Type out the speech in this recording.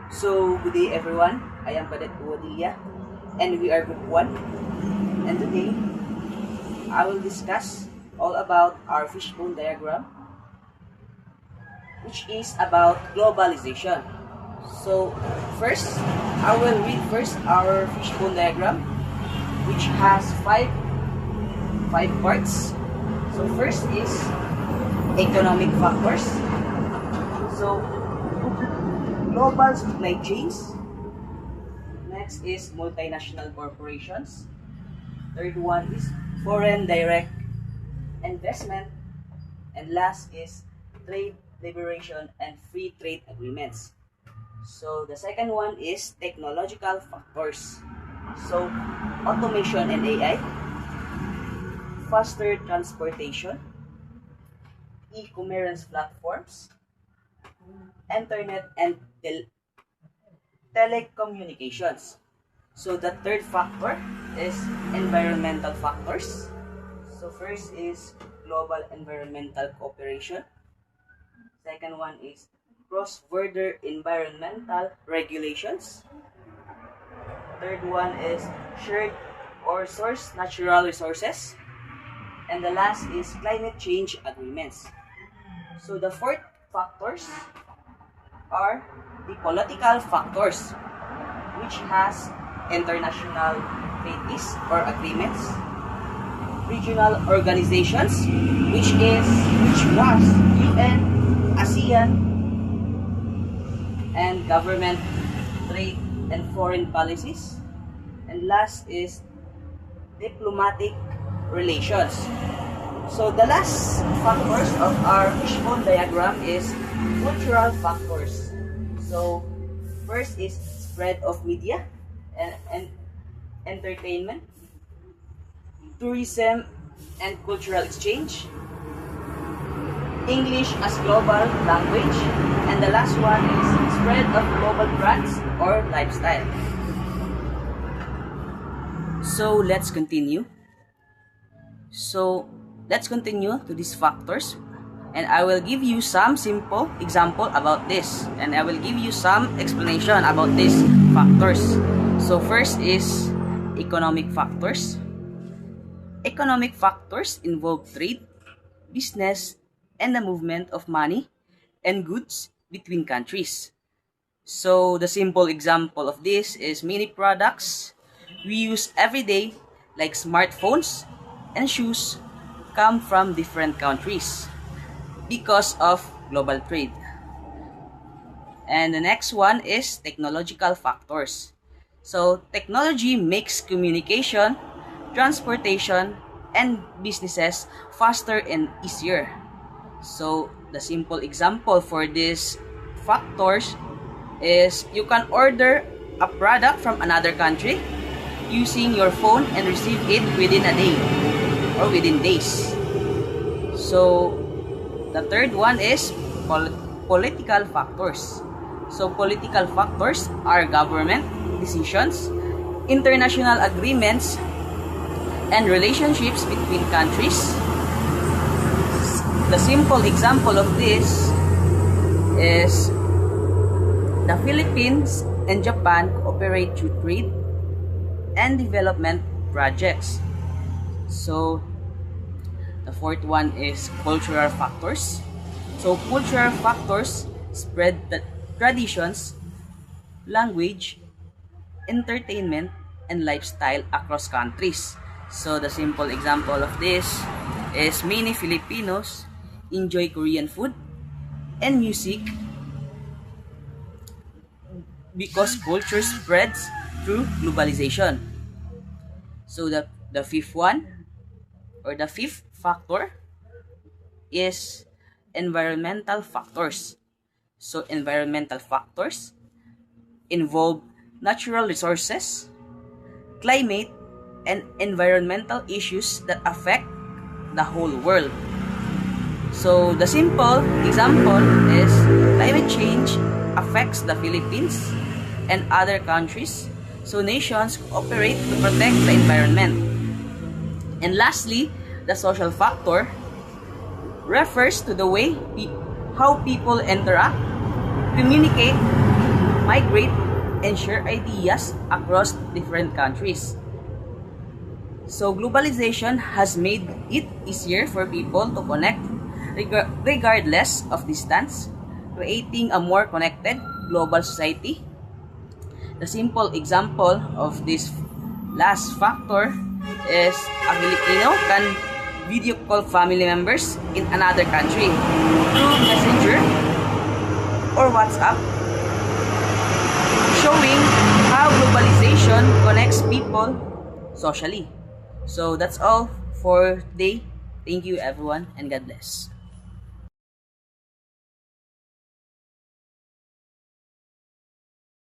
So, good day everyone. I am Cadet Uwadilla and we are Group 1. And today, I will discuss all about our fishbone diagram, which is about globalization. So, first, I will read first our fishbone diagram, which has five parts. So, first is economic factors. So, global supply chains. Next is multinational corporations. Third one is foreign direct investment. And last is trade liberation and free trade agreements. So the second one is technological factors. So automation and AI, faster transportation, e-commerce platforms, internet and telecommunications. So the third factor is environmental factors. So first is global environmental cooperation. Second one is cross-border environmental regulations. Third one is shared or source natural resources. And the last is climate change agreements. So the fourth factors are the political factors, which has international treaties or agreements, regional organizations, which was UN, ASEAN, and government, trade, and foreign policies. And last is diplomatic relations. So the last factors of our fishbone diagram is cultural factors. So first is spread of media and entertainment, tourism and cultural exchange, English as global language, and the last one is spread of global brands or lifestyle. So let's continue. To these factors, and I will give you some simple example about this, and I will give you some explanation about these factors. So first is economic factors. Economic factors involve trade, business, and the movement of money and goods between countries. So the simple example of this is many products we use every day, like smartphones and shoes, come from different countries because of global trade. And the next one is technological factors. So technology makes communication, transportation, and businesses faster and easier. So the simple example for these factors is you can order a product from another country using your phone and receive it within a day or within days. So the third one is political factors. So political factors are government decisions, international agreements, and relationships between countries. The simple example of this is the Philippines and Japan cooperate through trade and development projects. So the fourth one is cultural factors. So cultural factors spread the traditions, language, entertainment, and lifestyle across countries. So the simple example of this is many Filipinos enjoy Korean food and music because culture spreads through globalization. So the fifth one, or the fifth factor, is environmental factors. So environmental factors involve natural resources, climate, and environmental issues that affect the whole world. So the simple example is climate change affects the Philippines and other countries, so nations cooperate to protect the environment. And lastly, the social factor refers to the way how people interact, communicate, migrate and share ideas across different countries. So globalization has made it easier for people to connect regardless of distance, creating a more connected global society. The simple example of this last factor is a Filipino can video call family members in another country through Messenger or WhatsApp, showing how globalization connects people socially. So that's all for today. Thank you everyone and God bless.